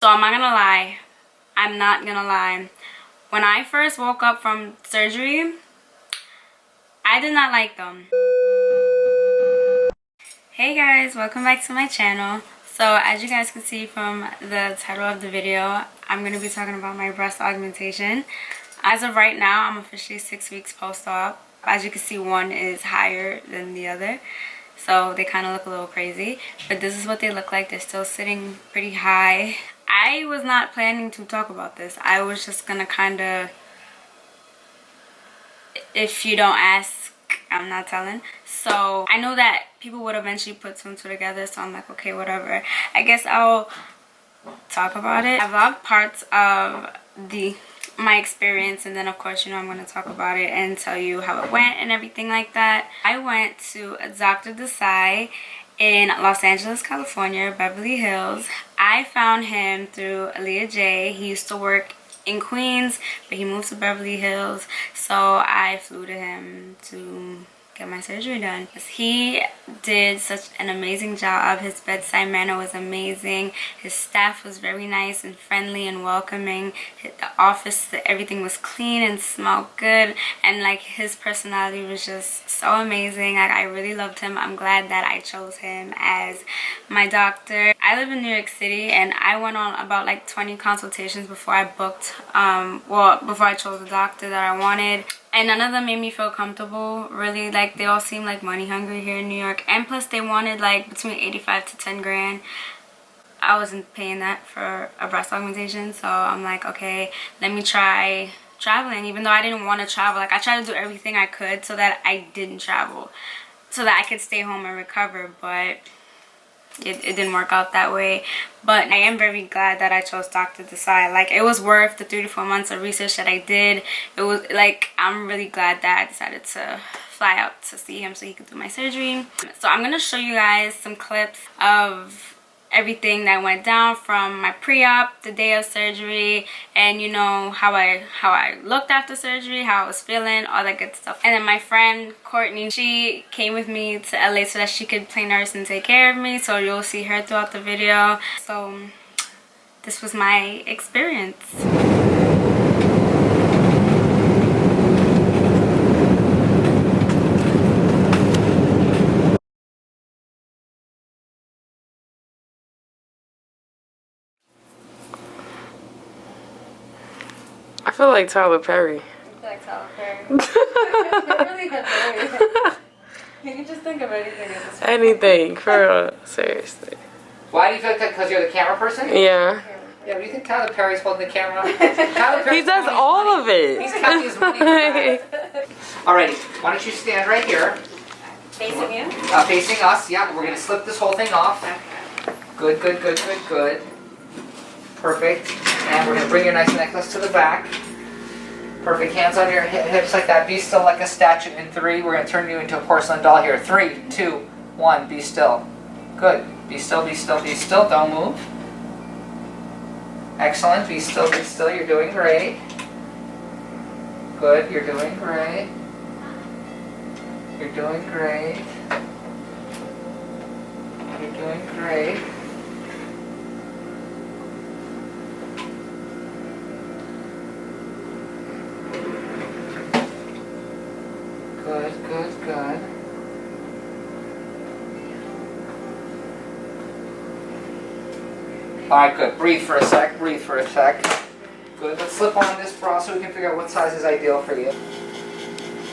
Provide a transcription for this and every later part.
So I'm not gonna lie. I'm not gonna lie. When I first woke up from surgery, I did not like them. Hey guys, welcome back to my channel. So as you guys can see from the title of the video, I'm going to be talking about my breast augmentation. As of right now, I'm officially 6 weeks post-op. As you can see, one is higher than the other, so they kind of look a little crazy, but this is what they look like. They're still sitting pretty high. I was not planning to talk about this. I was just gonna kind of, if you don't ask, I'm not telling. So I know that people would eventually put two and two together, so I'm like, okay, whatever. I guess I'll talk about it. I vlogged parts of my experience, and then of course, you know, I'm going to talk about it and tell you how it went and everything like that. I went to Dr. Desai in Los Angeles, California, Beverly Hills. I found him through Aaliyah J. He used to work in Queens, but he moved to Beverly Hills, so I flew to him to get my surgery done. He did such an amazing job. His bedside manner was amazing. His staff was very nice and friendly and welcoming. The office, everything was clean and smelled good, and like his personality was just so amazing. Like, I really loved him. I'm glad that I chose him as my doctor. I live in New York City, and I went on about like 20 consultations before I booked, before I chose the doctor that I wanted. And none of them made me feel comfortable, really. Like, they all seem like money hungry here in New York. And plus, they wanted like between 85 to 10 grand. I wasn't paying that for a breast augmentation. So I'm like, okay, let me try traveling. Even though I didn't want to travel. Like, I tried to do everything I could so that I didn't travel, so that I could stay home and recover. But it didn't work out that way. But I am very glad that I chose Dr. Desai. Like, it was worth the 3 to 4 months of research that I did. It was like, I'm really glad that I decided to fly out to see him so he could do my surgery. So I'm gonna show you guys some clips of everything that went down from my pre-op, the day of surgery, and you know, how I looked after surgery, how I was feeling, all that good stuff. And then my friend Courtney, she came with me to LA so that she could play nurse and take care of me, so you'll see her throughout the video. So this was my experience. I feel like Tyler Perry. You feel like Tyler Perry? You're really hilarious. You can just think of anything at this point. Anything, for real. Seriously. Why do you feel like that? Because you're the camera person? Yeah. Yeah, do you think Tyler Perry's holding the camera? Tyler Perry's He does all of it. He's counting his money for that. Alrighty, why don't you stand right here? Facing you? Facing us, yeah. We're going to slip this whole thing off. Good, good, good, good, good. Perfect. And we're going to bring your nice necklace to the back. Perfect. Hands on your hips like that. Be still like a statue. In 3, we're going to turn you into a porcelain doll here. 3, 2, 1. Be still. Good. Be still, be still, be still. Don't move. Excellent. Be still, be still. You're doing great. Good. You're doing great. You're doing great. You're doing great. Good, good, good. Alright, good. Breathe for a sec, breathe for a sec. Good, let's slip on this bra so we can figure out what size is ideal for you.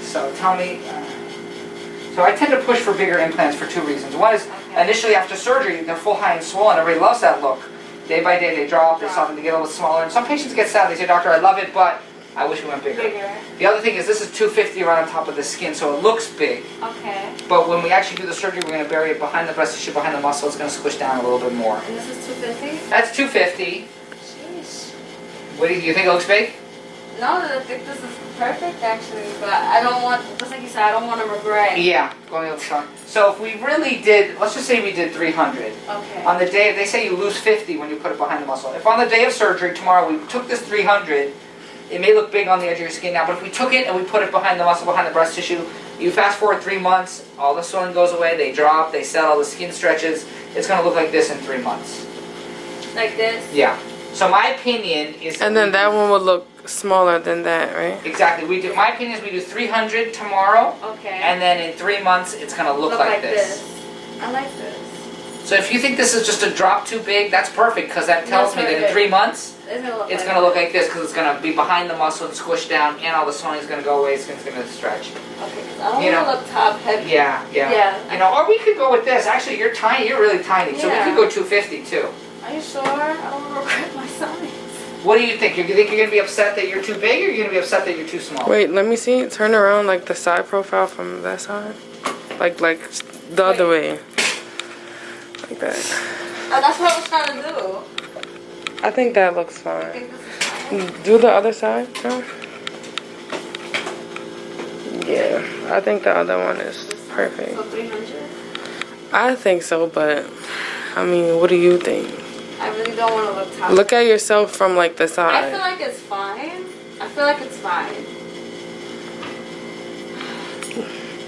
So tell me, so I tend to push for bigger implants for 2 reasons. One is, initially after surgery, they're full, high, and swollen. Everybody loves that look. Day by day they drop, they soften, they get a little smaller. And some patients get sad, they say, doctor, I love it, but I wish we went bigger. The other thing is this is 250 right on top of the skin, so it looks big. Okay. But when we actually do the surgery, we're going to bury it behind the breast tissue, behind the muscle. It's going to squish down a little bit more. And this is 250? That's 250. Jeez. What do you think it looks big? No, I think this is perfect actually, but I don't want, just like you said, I don't want to regret. Yeah, going over the So if we really did, let's just say we did 300. Okay. On the day, they say you lose 50 when you put it behind the muscle. If on the day of surgery tomorrow we took this 300, it may look big on the edge of your skin now, but if we took it and we put it behind the muscle, behind the breast tissue, you fast forward 3 months, all the swelling goes away, they drop, they settle, the skin stretches. It's going to look like this in 3 months. Like this? Yeah. So my opinion is... And then that one would look smaller than that, right? Exactly. My opinion is we do 300 tomorrow. Okay. And then in 3 months, it's going to look like this. I like this. So if you think this is just a drop too big, that's perfect because that tells me that in 3 months, it's going to look like this because it's going to be behind the muscle and squish down and all the swelling is going to go away, it's going to stretch. Okay, because I don't want to look top heavy. Yeah. You know, or we could go with this. Actually, you're tiny. You're really tiny. So we could go 250 too. Are you sure? I don't want to regret my size. What do you think? You think you're going to be upset that you're too big or you're going to be upset that you're too small? Wait, let me see. Turn around like the side profile from that side. Like the other way. Like that. Oh, that's what I was trying to do. I think that looks fine. I think this is fine. Do the other side, Joe. Yeah, I think the other one is perfect. So 300? I think so, but I mean, what do you think? I really don't want to look top. Look at yourself from like the I side. feel like it's fine. I feel like it's fine.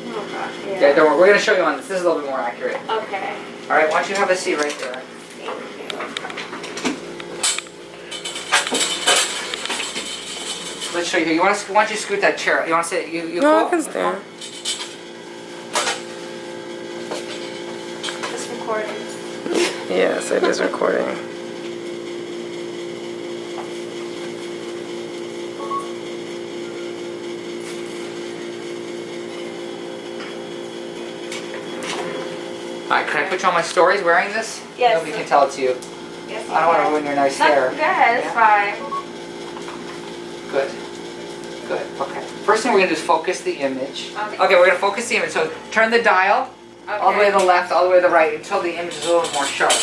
Oh god. Yeah, don't worry. We're going to show you on this. This is a little bit more accurate. Okay. All right, why don't you have a seat right there? Thank you. Let's show you. Why don't you scoot that chair? You want to sit? You No, cool? I can stand. It's recording. Yes, it is recording. Alright, can I put you on my stories wearing this? Yes. Nobody can tell it's you. Yes, I don't want to ruin your nice hair. Yeah, it's fine. Good. Good. Okay. First thing we're going to do is focus the image. Okay. Okay, we're going to focus the image. So turn the dial all the way to the left, all the way to the right until the image is a little more sharp.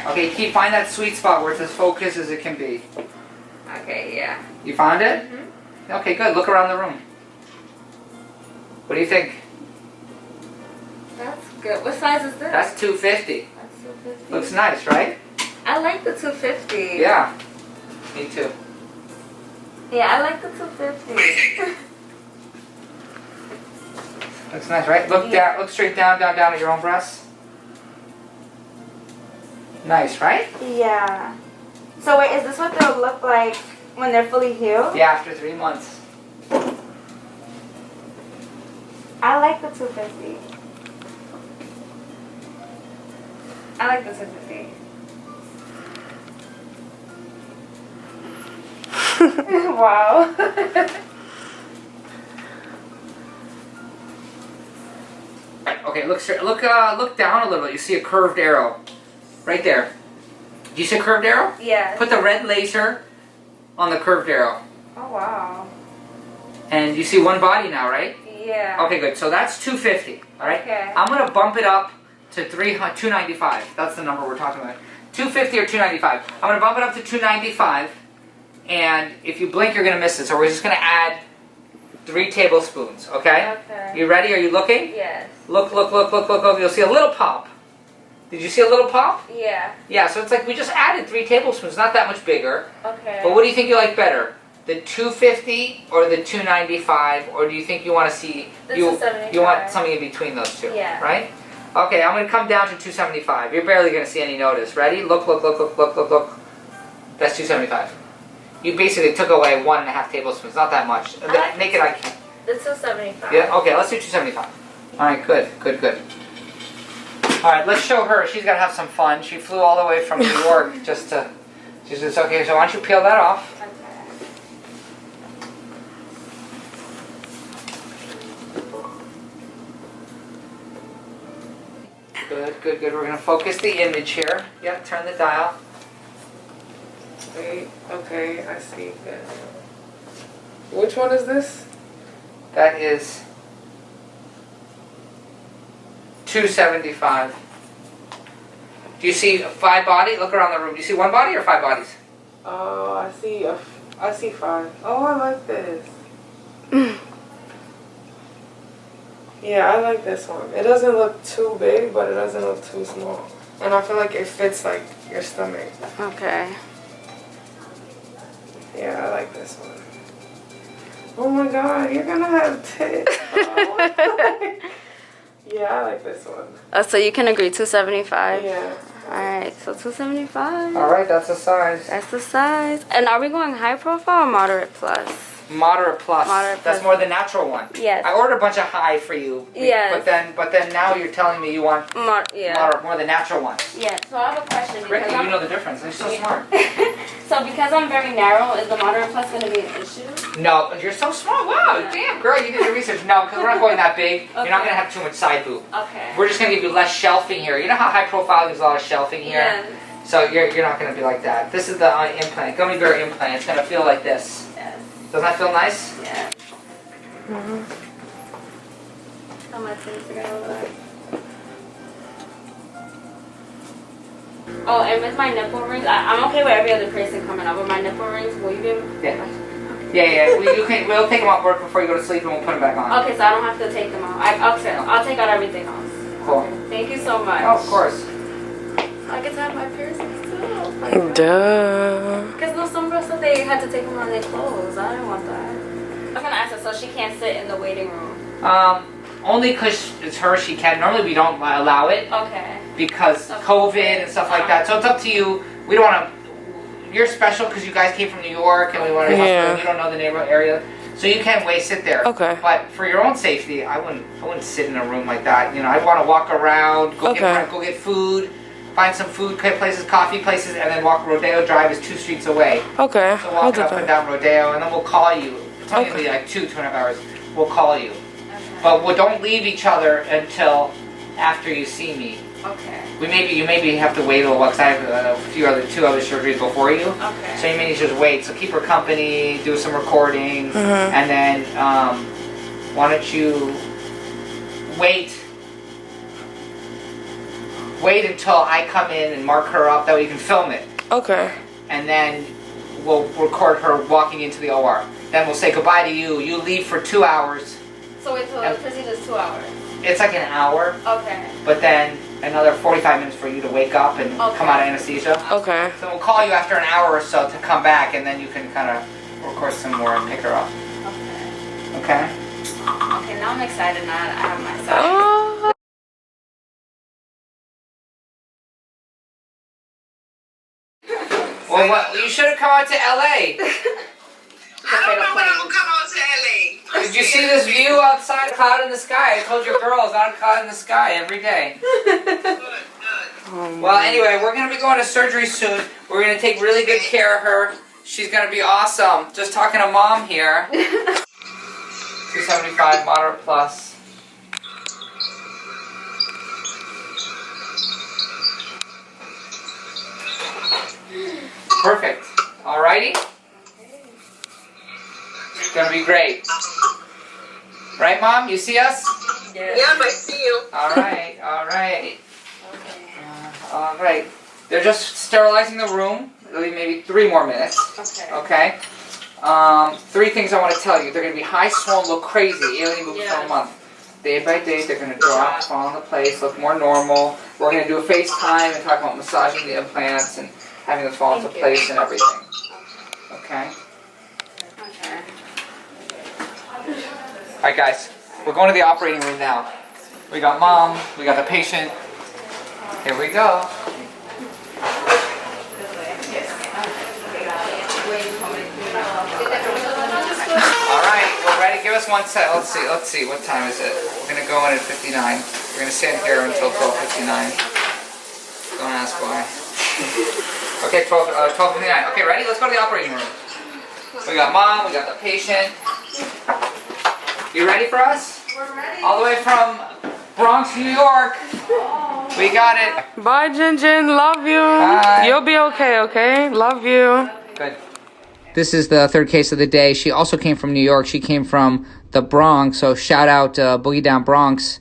Okay. Okay, find that sweet spot where it's as focused as it can be. Okay, yeah. You found it? Mm-hmm. Okay, good. Look around the room. What do you think? That's good. What size is this? That's 250. That's 250. Looks nice, right? I like the 250. Yeah. Me too. Yeah, I like the 250. Looks nice, right? Look down. Look straight down at your own breasts. Nice, right? Yeah. So wait, is this what they'll look like when they're fully healed? Yeah, after 3 months. I like the 250. I like the 250. Wow. Okay, look straight. Look down a little. You see a curved arrow, right there. Do you see a curved arrow? Yeah. Put the red laser on the curved arrow, Oh wow. and you see one body now, right? Yeah. Okay, good. So that's 250. All right. Okay. I'm gonna bump it up to 295. That's the number we're talking about. 250 or 295. I'm gonna bump it up to 295, and if you blink, you're gonna miss it. So we're just gonna add 3 tablespoons. Okay. Okay. You ready? Are you looking? Yes. Look. You'll see a little pop. Did you see a little pop? Yeah. Yeah. So it's like we just added 3 tablespoons. Not that much bigger. Okay. But what do you think you like better? The 250 or the 295, or do you think you want to see The you 275. want something in between those two? Yeah. Right? Okay, I'm gonna come down to 275. You're barely gonna see any notice. Ready? Look. That's 275. You basically took away 1.5 tablespoons. Not that much. Naked eye can't. The 275. Yeah. Okay, let's do 275. All right. Good. All right, let's show her. She's gotta have some fun. She flew all the way from New York just to. She's just okay. So why don't you peel that off? Good. We're gonna focus the image here. Yep, turn the dial. Wait, okay, I see. Good. Which one is this? That is 275. Do you see 5 bodies? Look around the room. Do you see 1 body or 5 bodies? Oh, I see 5. Oh, I like this. Yeah, I like this one. It doesn't look too big, but it doesn't look too small. And I feel like it fits like your stomach. Okay. Yeah, I like this one. Oh my god, you're gonna have tits. Oh. Yeah, I like this one. Oh, so you can agree 275? Yeah, Alright, so 275. Alright, that's the size. That's the size. And are we going high profile or moderate plus? Moderate plus. Moderate That's plus. more the natural one. Yes. I ordered a bunch of high for you. Yes. But then now you're telling me you want moderate, more the natural ones. Yeah. So I have a question. Ricky, you know the difference. You're so smart. So because I'm very narrow, is the moderate plus going to be an issue? No, you're so smart. Wow, damn girl, you did your research. No, because we're not going that big. Okay. You're not going to have too much side boob. Okay. We're just going to give you less shelving here. You know how high profile there's a lot of shelving here? Yes. So you're not going to be like that. This is the implant, Gummy Bear implant. It's going to feel like this. Yes. Doesn't that feel nice? Yeah. How much is it going? Oh, and with my nipple rings, I'm okay with every other piercing coming up. With my nipple rings, will you be able to? Yeah. We'll take them off work before you go to sleep and we'll put them back on. Okay, so I don't have to take them out. I'll take out everything else. Cool. Okay. Thank you so much. Oh, of course. I get to have my piercings too. Duh. Because no, some girls said they had to take them on their clothes. I didn't want that. I'm gonna ask her so she can't sit in the waiting room. Only because it's her, she can. Normally we don't allow it. Okay. Because COVID and stuff like that. So it's up to you. We don't want to. You're special because you guys came from New York and we want to. You don't know the neighborhood area, so you can sit there. Okay. But for your own safety, I wouldn't sit in a room like that. You know, I'd want to walk around, go get food, find some food places, coffee places, and then walk. Rodeo Drive is 2 streets away. Okay. So walk up and down Rodeo, and then we'll call you. It's only gonna be like 2.5 hours. We'll call you. Okay. But don't leave each other until after you see me. Okay. You maybe have to wait a little while because I have 2 other surgeries before you. Okay. So you may need to just wait. So keep her company, do some recordings, and then why don't you wait until I come in and mark her up, that way you can film it. Okay. And then we'll record her walking into the OR. Then we'll say goodbye to you. You leave for 2 hours. So wait till the procedure is 2 hours. It's like an hour. Okay. But then another 45 minutes for you to wake up and come out of anesthesia. Okay. So we'll call you after an hour or so to come back, and then you can kind of record some more and pick her up. Okay. Okay? Okay, now I'm excited now that I have my size. Oh. Well, you should have come out to LA. I don't know when I'm gonna come out to LA. Did you see this view outside? Cloud in the sky. I told your girls, not a cloud in the sky every day. Good. Well, anyway, we're going to be going to surgery soon. We're going to take really good care of her. She's going to be awesome. Just talking to Mom here. 275 moderate plus. Perfect. Alrighty? It's going to be great. Right, Mom? You see us? Yeah, I see you. Alright, alright. Alright. They're just sterilizing the room. Maybe 3 more minutes. Okay. 3 things I want to tell you. They're going to be high swollen, look crazy, alien boobs for a month. Day by day, they're going to drop, fall into place, look more normal. We're going to do a FaceTime and talk about massaging the implants and having them fall into place and everything. Okay? Alright guys, we're going to the operating room now. We got Mom, we got the patient. Here we go. Alright, we're ready. Give us 1 sec. Let's see. What time is it? We're going to go in at 59. We're going to stand here until 12:59. Don't ask why. Okay, 12:59. Okay, ready? Let's go to the operating room. We got Mom, we got the patient. You ready for us? We're ready. All the way from Bronx, New York. We got it. Bye, Jin. Love you. Bye. You'll be okay, okay? Love you. Good. This is the 3rd case of the day. She also came from New York. She came from the Bronx. So shout out Boogie Down Bronx.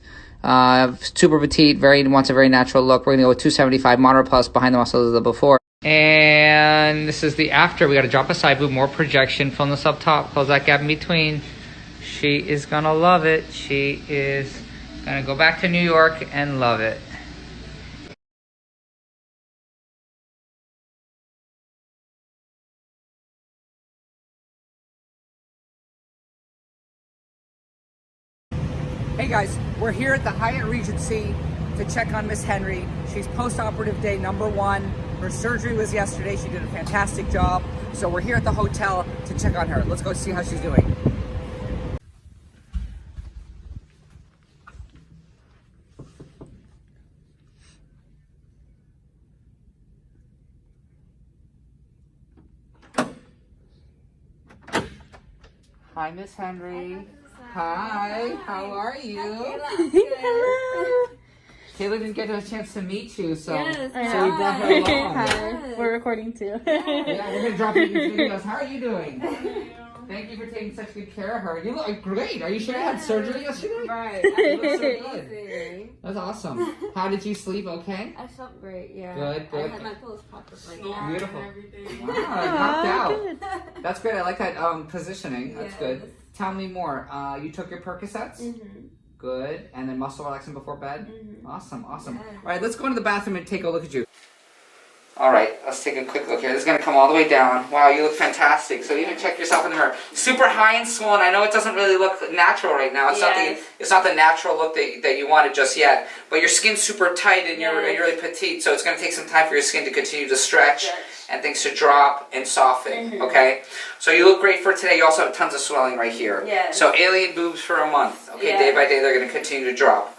Super petite, wants a very natural look. We're going to go with 275 moderate plus behind the muscles of the before. And this is the after. We got to drop a side boob, more projection, film this up top, close that gap in between. She is going to love it. She is going to go back to New York and love it. Hey guys, we're here at the Hyatt Regency to check on Miss Henry. She's post-operative day number 1. Her surgery was yesterday. She did a fantastic job. So we're here at the hotel to check on her. Let's go see how she's doing. Hi, Miss Henry. Hi, how are you? Hello. Kayla didn't get a chance to meet you, so, Yes, so we brought her along. Hi. We're recording too. Yeah, we're gonna drop you these videos. How are you doing? Thank you for taking such good care of her. You look great. Are you sure you had surgery yesterday? Right. You look so good. That's awesome. How did you sleep? Okay. I felt great. Yeah. Good, good. I had my pillows popped up like Beautiful. everything. Wow, knocked out. That's good. I like that positioning. That's Yes. good. Tell me more. You took your Percocets? Good. And then muscle relaxing before bed? Awesome, awesome. Yes. All right, let's go into the bathroom and take a look at you. All right, let's take a quick look here. This is going to come all the way down. Wow, you look fantastic. So even check yourself in the mirror. Super high and swollen. I know it doesn't really look natural right now. It's Yes. not the natural look that you wanted just yet. But your skin's super tight and you're Yes. really petite. So it's going to take some time for your skin to continue to stretch Yes. and things to drop and soften. Okay? So you look great for today. You also have tons of swelling right here. Yes. So alien boobs for a month. Okay, Yes. day by day they're going to continue to drop.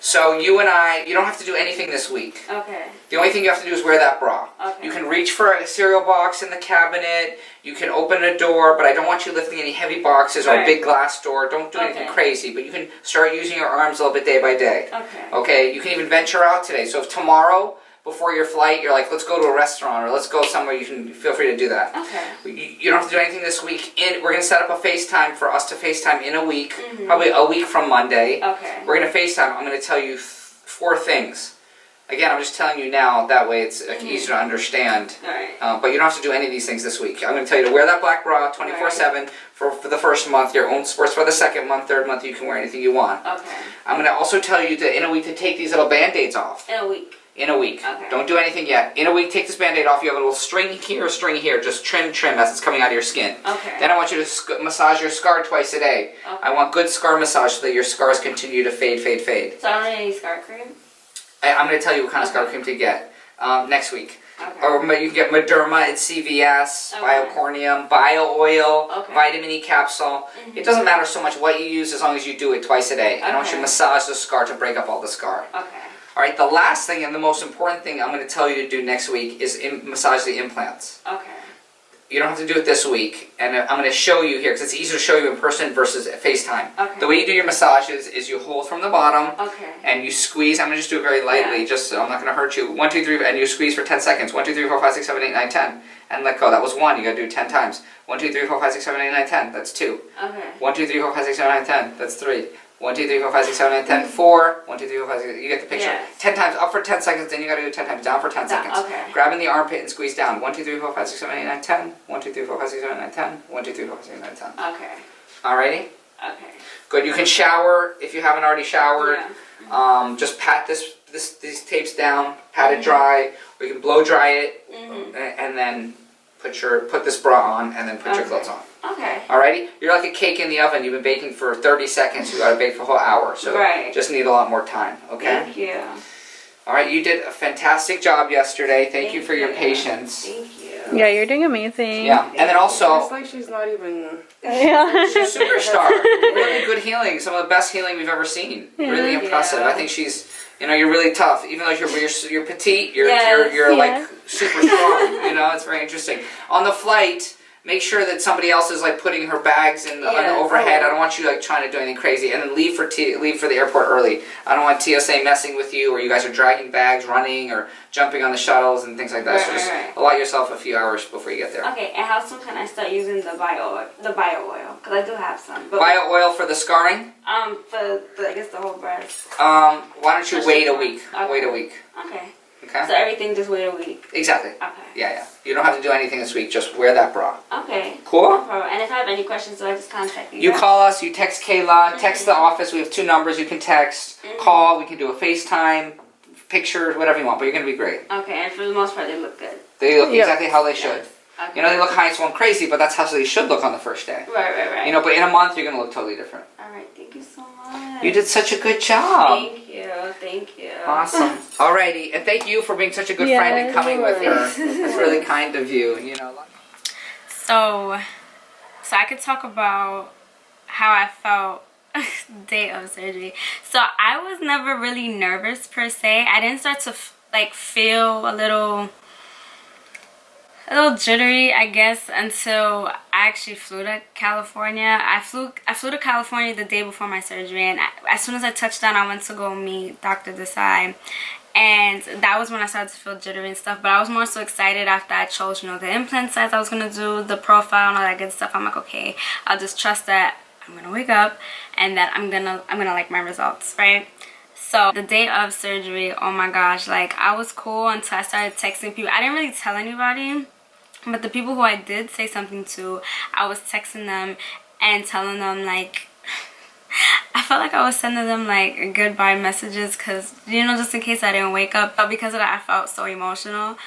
So you and I, you don't have to do anything this week. Okay. The only thing you have to do is wear that bra. Okay. You can reach for a cereal box in the cabinet. You can open a door, but I don't want you lifting any heavy boxes or a Right. big glass door. Don't do anything Okay. crazy, but you can start using your arms a little bit day by day. Okay. Okay, you can even venture out today. So if tomorrow, before your flight, you're like, let's go to a restaurant or let's go somewhere, you can feel free to do that. Okay. You don't have to do anything this week. We're going to set up a FaceTime for us to FaceTime in a week, probably a week from Monday. Okay. We're going to FaceTime. I'm going to tell you 4 things. Again, I'm just telling you now, that way it's easier to understand. Alright. But you don't have to do any of these things this week. I'm going to tell you to wear that black bra 24/7 for the first month, your own sports for the second month, third month, you can wear anything you want. Okay. I'm going to also tell you to, in a week, to take these little Band-Aids off. In a week. In a week. Okay. Don't do anything yet. In a week, take this Band-Aid off. You have a little string here, string here. Just trim as it's coming out of your skin. Okay. Then I want you to massage your scar twice a day. Okay. I want good scar massage so that your scars continue to fade. So I don't need any scar cream? I'm going to tell you what kind of scar cream to get next week. Okay. Or you can get Mederma at CVS, Okay. Biocornium, Bio Oil, Okay. Vitamin E capsule. It doesn't matter so much what you use as long as you do it twice a day. I want you to Okay. massage the scar to break up all the scar. Okay. All right, the last thing and the most important thing I'm going to tell you to do next week is massage the implants. Okay. You don't have to do it this week, and I'm going to show you here because it's easier to show you in person versus FaceTime. Okay. The way you do your massages is you hold from the bottom, Okay. and you squeeze. I'm going to just do it very lightly, Yeah. just so I'm not going to hurt you. 1, 2, 3, and you squeeze for 10 seconds. 1, 2, 3, 4, 5, 6, 7, 8, 9, 10. And let go. That was 1. You got to do it 10 times. 1, 2, 3, 4, 5, 6, 7, 8, 9, 10. That's 2. Okay. 1, 2, 3, 4, 5, 6, 7, 8, 10. That's 3. 1, 2, 3, 4, 5, 6, 7, 8, 10. 4. 1, 2, 3, 4, 5, 6. You get the picture. Yeah. 10 times up for 10 seconds, then you got to do 10 times down for 10 Down, seconds. okay. Grabbing the armpit and squeeze down. 1, 2, 3, 4, 5, 6, 7, 8, 9, 10. 1, 2, 3, 4, 5, 6, 7, 8, 9, 10. 1, 2, 3, 4, 5, 6, 7, 8, 9, 10. Okay. Alrighty? Okay. Good. You can shower if you haven't already showered. Yeah. Just pat these tapes down, pat it dry, or you can blow dry it, and then put this bra on, and then put your clothes on. Okay. Alrighty? You're like a cake in the oven. You've been baking for 30 seconds. You gotta bake for a whole hour. So Right. just need a lot more time. Okay? Thank you. Alright, you did a fantastic job yesterday. Thank you for your you. patience. Thank you. Yeah, you're doing amazing. Yeah. And then also, It's like she's not even. Yeah. she's a superstar. Really good healing. Some of the best healing we've ever seen. Really Yeah. impressive. I think she's, you're really tough. Even though you're petite, you're Yes. like super strong. It's very interesting. On the flight, make sure that somebody else is like putting her bags on the Yes. overhead. I don't want you like trying to do anything crazy. And then leave for the airport early. I don't want TSA messing with you, or you guys are dragging bags, running, or jumping on the shuttles and things like that. So just allow yourself a few hours before you get there. Okay, and how soon can I start using the bio oil? Because I do have some. But Bio oil for the scarring. for I guess the whole breast. Why don't you Just wait a one. week? Okay. Wait a week. Okay. Okay. So everything just wait a week. Exactly. Okay. Yeah. You don't have to do anything this week. Just wear that bra. Okay. Cool? No problem. And if I have any questions, so I just contact you. You guys? call us, you text Kayla, text the office. We have 2 numbers you can text. Call, we can do a FaceTime, pictures, whatever you want, but you're going to be great. Okay, and for the most part, they look good. They look Yeah. exactly how they should. Okay. You know, they look high and swollen crazy, but that's how they should look on the first day. Right. You know, but in a month, you're going to look totally different. All right, thank you so much. You did such a good job. Thank you. Awesome. Alrighty, and thank you for being such a good friend and coming with her. It's really kind of you, you know. So I could talk about how I felt day of surgery. So I was never really nervous per se. I didn't start to feel a little jittery, I guess, until I actually flew to California. I flew to California the day before my surgery, and as soon as I touched down, I went to go meet Dr. Desai, and that was when I started to feel jittery and stuff. But I was more so excited after I chose, you know, the implant size I was gonna do, the profile and all that good stuff. I'm like, okay, I'll just trust that I'm gonna wake up and that I'm gonna like my results, right? So the day of surgery, oh my gosh, like I was cool until I started texting people. I didn't really tell anybody, but the people who I did say something to, I was texting them and telling them, like, I felt like I was sending them like goodbye messages, because, you know, just in case I didn't wake up. But because of that, I felt so emotional.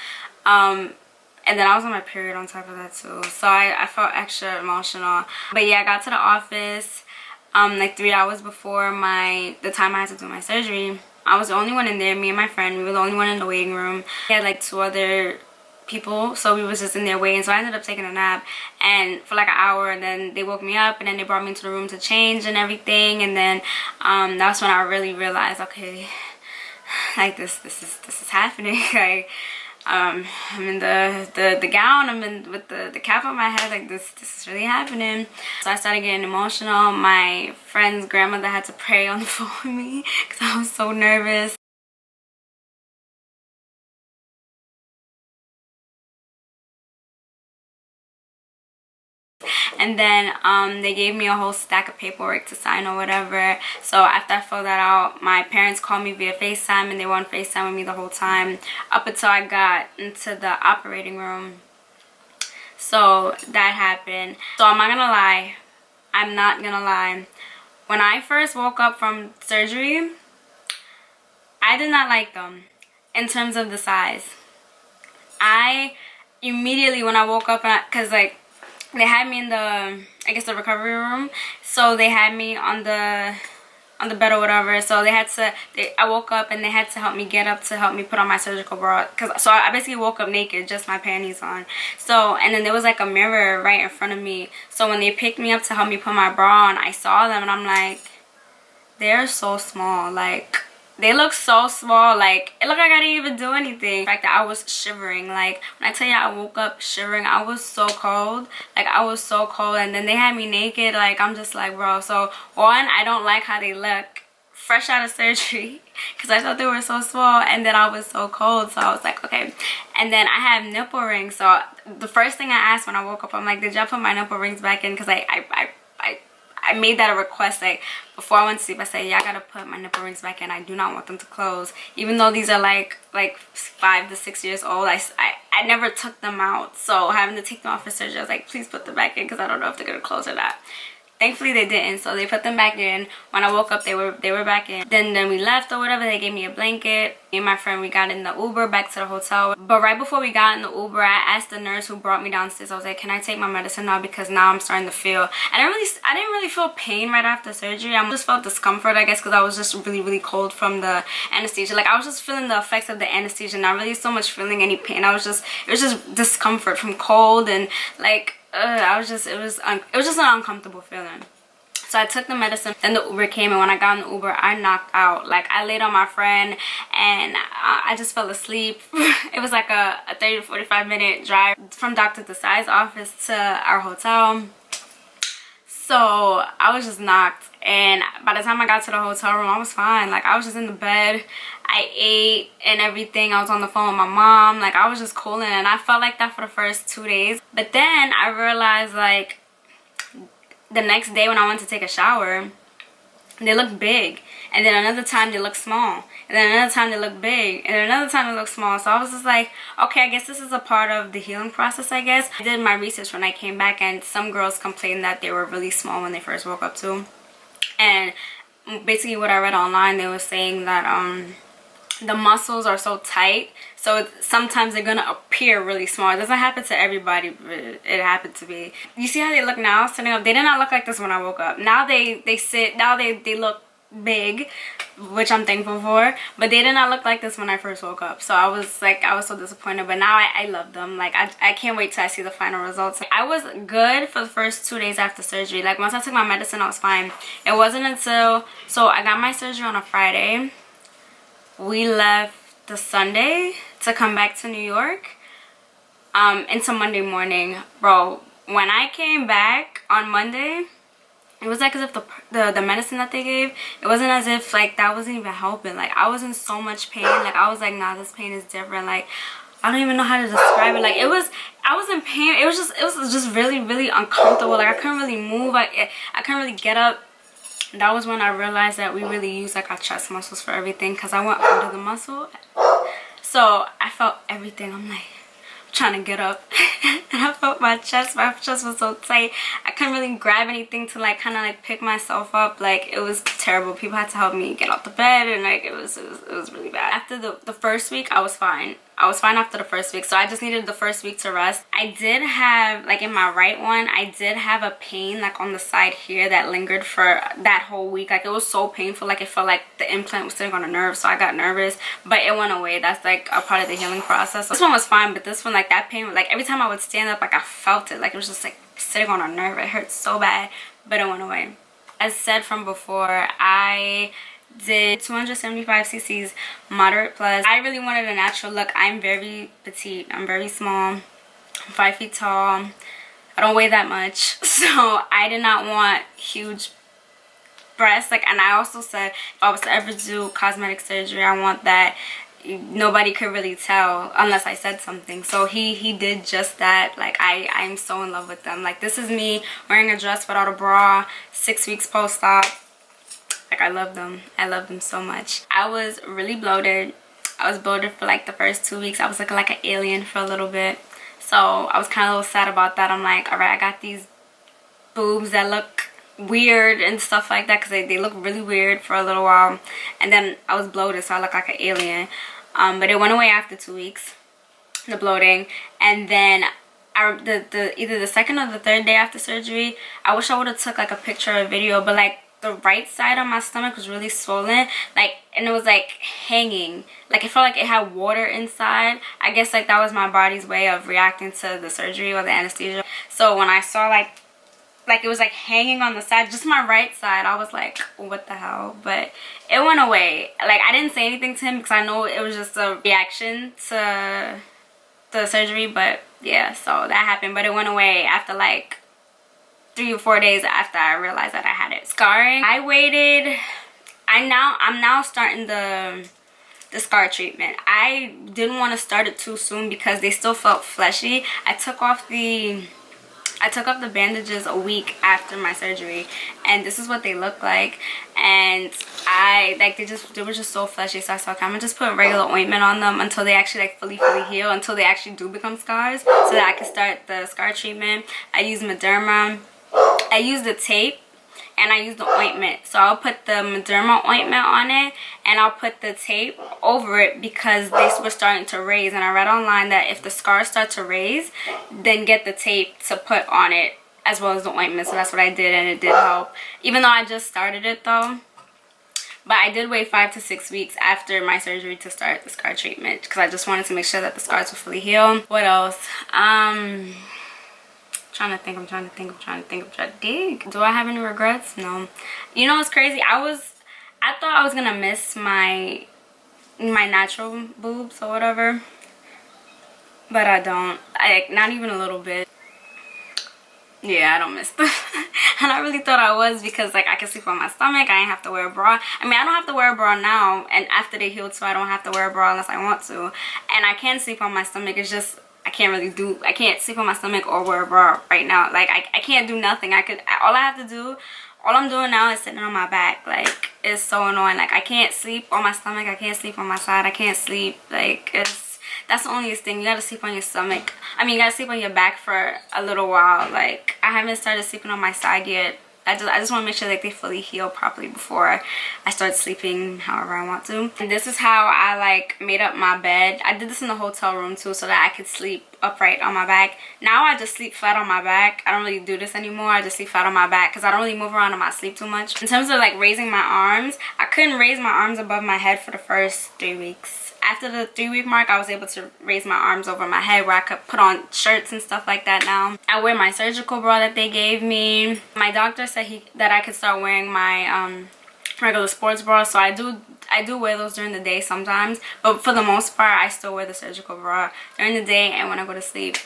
And then I was on my period on top of that too, so I felt extra emotional. But yeah, I got to the office like 3 hours before the time I had to do my surgery. I was the only one in there, me and my friend. We were the only one in the waiting room. We had like 2 other people, so we was just in there waiting. So I ended up taking a nap and for like an hour, and then they woke me up, and then they brought me into the room to change and everything. And then that's when I really realized, okay, like this is happening. Like I'm in the gown, I'm in with the cap on my head, like this is really happening. So I started getting emotional. My friend's grandmother had to pray on the phone with me because I was so nervous. And then they gave me a whole stack of paperwork to sign or whatever. So after I filled that out, my parents called me via FaceTime, and they were on FaceTime with me the whole time up until I got into the operating room. So that happened. So I'm not gonna lie, when I first woke up from surgery, I did not like them in terms of the size. I immediately, when I woke up, because like they had me in the, I guess, the recovery room, so they had me on the bed or whatever. So I woke up and they had to help me get up to help me put on my surgical bra, so I basically woke up naked, just my panties on. So, and then there was like a mirror right in front of me, so when they picked me up to help me put my bra on, I saw them and I'm like, they're so small. Like, they look so small. Like, it looked like I didn't even do anything. The fact that I was shivering, like when I tell you I woke up shivering, I was so cold. Like, I was so cold. And then they had me naked. Like, I'm just like, bro. So one, I don't like how they look fresh out of surgery, because I thought they were so small, and then I was so cold, so I was like, okay. And then I have nipple rings, so the first thing I asked when I woke up, I'm like, did y'all put my nipple rings back in? Because I made that a request. Like, before I went to sleep, I said, yeah, I gotta put my nipple rings back in. I do not want them to close. Even though these are like 5 to 6 years old, I never took them out. So having to take them off for surgery, I was like, please put them back in, because I don't know if they're gonna close or not. Thankfully they didn't, so they put them back in. When I woke up, they were back in. Then we left or whatever. They gave me a blanket. Me and my friend, we got in the Uber back to the hotel. But right before we got in the Uber, I asked the nurse who brought me downstairs, I was like, can I take my medicine now? Because now I'm starting to feel, I didn't really feel pain right after surgery. I just felt discomfort, I guess, because I was just really cold from the anesthesia. Like, I was just feeling the effects of the anesthesia, not really so much feeling any pain. It was just discomfort from cold, and like, it was just an uncomfortable feeling. So I took the medicine, then the Uber came, and when I got in the Uber, I knocked out. Like, I laid on my friend, and I just fell asleep. It was like a 30 to 45 minute drive from Dr. Desai's office to our hotel. So I was just knocked, and by the time I got to the hotel room, I was fine. Like, I was just in the bed, I ate and everything. I was on the phone with my mom. Like, I was just cooling, and I felt like that for the first 2 days. But then I realized, like, the next day when I went to take a shower, they looked big, and then another time they looked small, and then another time they looked big, and then another time they looked small. So I was just like, okay, I guess this is a part of the healing process, I guess. I did my research when I came back, and some girls complained that they were really small when they first woke up too. And basically what I read online, they were saying that the muscles are so tight, so sometimes they're gonna appear really small. It doesn't happen to everybody, but it happened to me. You see how they look now sitting up? They did not look like this when I woke up. Now they look big, which I'm thankful for, but they did not look like this when I first woke up. So I was so disappointed, but now I love them. Like I can't wait till I see the final results. I was good for the first 2 days after surgery. Like once I took my medicine, I was fine. It wasn't until, so I got my surgery on a Friday. We left the Sunday to come back to New York into Monday morning. Bro, when I came back on Monday, it was like as if the medicine that they gave, it wasn't as if like that wasn't even helping. Like I was in so much pain. Like I was like, nah, this pain is different. Like I don't even know how to describe it. Like I was in pain. It was just really, really uncomfortable. Like I couldn't really move. I couldn't really get up. That was when I realized that we really use like our chest muscles for everything, because I went under the muscle, so I felt everything. I'm like trying to get up and I felt my chest was so tight. I couldn't really grab anything to like kind of like pick myself up. Like it was terrible. People had to help me get out the bed, and like it was really bad. After the first week, I was fine. I was fine after the first week, so I just needed the first week to rest. I did have, like in my right one, I did have a pain like on the side here that lingered for that whole week. Like it was so painful. Like it felt like the implant was sitting on a nerve, so I got nervous, but it went away. That's like a part of the healing process. This one was fine, but this one, like that pain, like every time I would stand up, like I felt it. Like it was just like sitting on a nerve. It hurt so bad, but it went away. As said from before, I did 275 cc's moderate plus. I really wanted a natural look. I'm very petite. I'm very small. I'm 5 feet tall. I don't weigh that much, so I did not want huge breasts. Like, and I also said if I was to ever do cosmetic surgery, I want that nobody could really tell unless I said something. So he did just that. Like I'm so in love with them. Like this is me wearing a dress without a bra, 6 weeks post-op. Like I love them. I love them so much. I was really bloated. I was bloated for like the first 2 weeks. I was looking like an alien for a little bit. So I was kind of a little sad about that. I'm like, all right, I got these boobs that look weird and stuff like that, because they look really weird for a little while. And then I was bloated, so I look like an alien. But it went away after 2 weeks, the bloating. And then either the second or the third day after surgery, I wish I would have took like a picture or a video, but like the right side of my stomach was really swollen, like, and it was like hanging, like it felt like it had water inside. I guess like that was my body's way of reacting to the surgery or the anesthesia. So when I saw like it was like hanging on the side, just my right side, I was like, what the hell? But it went away. Like I didn't say anything to him because I know it was just a reaction to the surgery. But yeah, so that happened, but it went away after like 3 or 4 days after I realized that I had it. Scarring, I waited. I'm now starting the scar treatment. I didn't want to start it too soon because they still felt fleshy. I took off the bandages a week after my surgery, and this is what they look like. And they were just so fleshy. So I thought, okay, I'm gonna just put regular ointment on them until they actually like fully heal, until they actually do become scars, so that I can start the scar treatment. I use Mederma. I use the tape and I use the ointment. So I'll put the Mederma ointment on it and I'll put the tape over it because they were starting to raise. And I read online that if the scars start to raise, then get the tape to put on it as well as the ointment. So that's what I did, and it did help. Even though I just started it though. But I did wait 5 to 6 weeks after my surgery to start the scar treatment because I just wanted to make sure that the scars were fully healed. What else? I'm trying to think. Do I have any regrets? No. You know what's crazy? I thought I was gonna miss my natural boobs or whatever, but I don't. Not even a little bit. Yeah, I don't miss them. And I really thought I was, because like I can sleep on my stomach. I ain't have to wear a bra. I mean, I don't have to wear a bra now, and after they healed, so I don't have to wear a bra unless I want to. And I can sleep on my stomach. It's just I can't sleep on my stomach or wear a bra right now. Like I can't do nothing. All I'm doing now is sitting on my back. Like it's so annoying. Like I can't sleep on my stomach. I can't sleep on my side. I can't sleep. Like that's the only thing. You gotta sleep on your stomach. I mean, you gotta sleep on your back for a little while. Like I haven't started sleeping on my side yet. I just want to make sure like they fully heal properly before I start sleeping however I want to. And this is how I like made up my bed. I did this in the hotel room too so that I could sleep upright on my back. Now I just sleep flat on my back. I don't really do this anymore. I just sleep flat on my back because I don't really move around in my sleep too much. In terms of like raising my arms, I couldn't raise my arms above my head for the first 3 weeks. After the 3-week mark, I was able to raise my arms over my head where I could put on shirts and stuff like that now. I wear my surgical bra that they gave me. My doctor said that I could start wearing my regular sports bra, so I do wear those during the day sometimes, but for the most part I still wear the surgical bra during the day and when I go to sleep.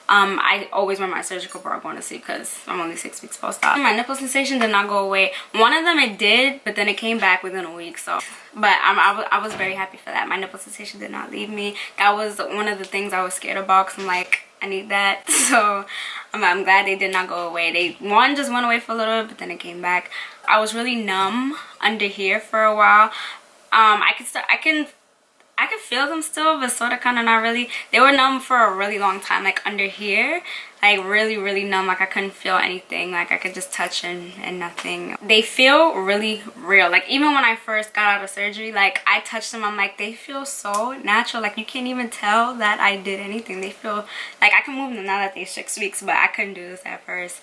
I always wear my surgical bra going to sleep because I'm only 6 weeks post-op. My nipple sensation did not go away. One of them it did, but then it came back within a week. So, but I was very happy for that. My nipple sensation did not leave me. That was one of the things I was scared about because I'm like, I need that. So I'm glad they did not go away. One just went away for a little bit, but then it came back. I was really numb under here for a while. I can feel them still, but sort of kind of not really. They were numb for a really long time, like under here, like really numb. Like I couldn't feel anything, like I could just touch and nothing. They feel really real. Like even when I first got out of surgery, like I touched them, I'm like, they feel so natural. Like you can't even tell that I did anything. They feel like I can move them now that they're 6 weeks, but I couldn't do this at first.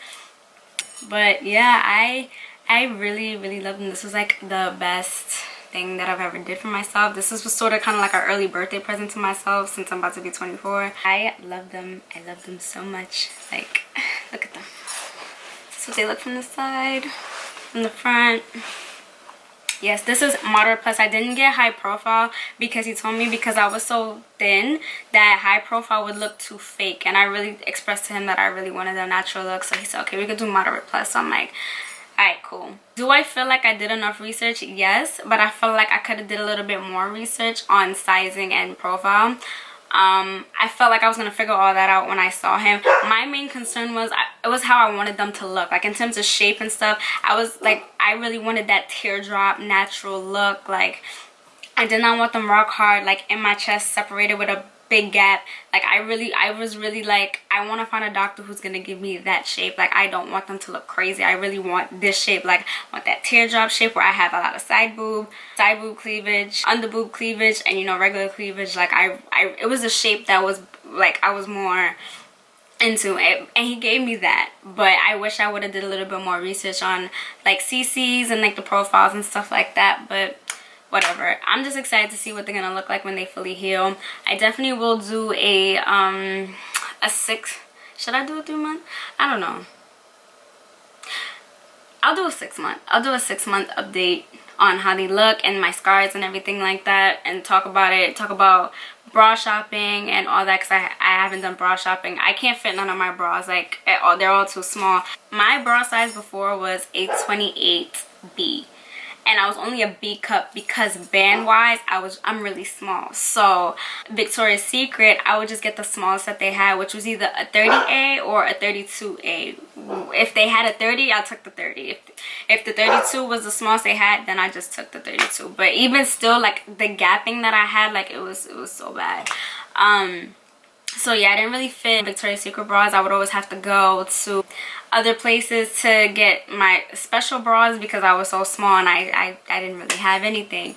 But yeah, I really love them. This was like the best thing that I've ever did for myself. This was sort of kind of like an early birthday present to myself since I'm about to be 24. I love them. I love them so much. Like, look at them. This is what they look from the side, from the front. Yes, this is moderate plus. I didn't get high profile because he told me because I was so thin that high profile would look too fake, and I really expressed to him that I really wanted a natural look. So he said, okay, we could do moderate plus. So I'm like, alright, cool. Do I feel like I did enough research? Yes, but I feel like I could have did a little bit more research on sizing and profile. I felt like I was going to figure all that out when I saw him. My main concern was it was how I wanted them to look. Like in terms of shape and stuff, I was like, I really wanted that teardrop natural look. Like I did not want them rock hard, like in my chest, separated with a big gap. Like I was really like, I want to find a doctor who's gonna give me that shape. Like I don't want them to look crazy. I really want this shape. Like I want that teardrop shape where I have a lot of side boob cleavage, under boob cleavage, and you know, regular cleavage. Like it was a shape that was like I was more into it, and he gave me that. But I wish I would have did a little bit more research on like CCs and like the profiles and stuff like that, but whatever. I'm just excited to see what they're gonna look like when they fully heal. I definitely will do a 6, should I do a 3 month? I don't know. I'll do a 6 month. I'll do a 6-month update on how they look and my scars and everything like that, and talk about it, talk about bra shopping and all that, because I haven't done bra shopping. I can't fit none of my bras, like they're all too small. My bra size before was a 28B. And I was only a B cup because band wise I'm really small. So Victoria's Secret, I would just get the smallest that they had, which was either a 30A or a 32A. If they had a 30, I took the 30. If the 32 was the smallest they had, then I just took the 32. But even still, like the gapping that I had, like it was so bad. So yeah, I didn't really fit Victoria's Secret bras. I would always have to go to other places to get my special bras because I was so small and I didn't really have anything.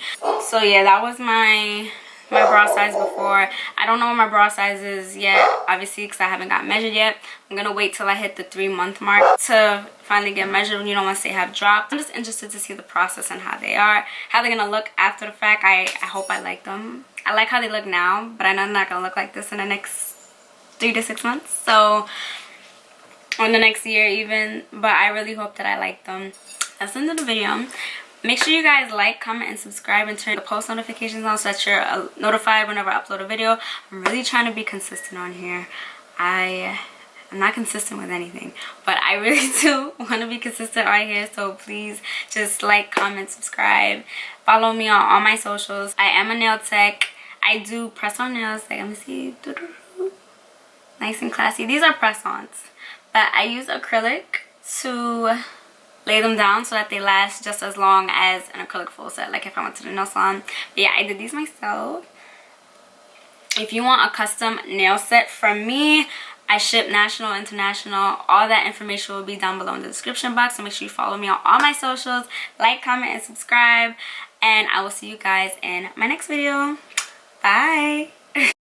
So yeah, that was my bra size before. I don't know what my bra size is yet, obviously, because I haven't got measured yet. I'm gonna wait till I hit the 3-month mark to finally get measured, you know, once they have dropped. I'm just interested to see the process and how they're gonna look after the fact. I hope I like them. I like how they look now, but I know they're not gonna look like this in the next 3 to 6 months, so on the next year even. But I really hope that I like them. That's the end of the video. Make sure you guys like, comment, and subscribe, and turn the post notifications on so that you're notified whenever I upload a video. I'm really trying to be consistent on here. I'm not consistent with anything, but I really do want to be consistent on here, so please just like, comment, subscribe, follow me on all my socials. I am a nail tech. I do press-on nails. Like, let me see. Nice and classy. These are press-ons, but I use acrylic to lay them down so that they last just as long as an acrylic full set, like if I went to the nail salon. But yeah, I did these myself. If you want a custom nail set from me, I ship national, international. All that information will be down below in the description box. So make sure you follow me on all my socials. Like, comment, and subscribe. And I will see you guys in my next video. Bye.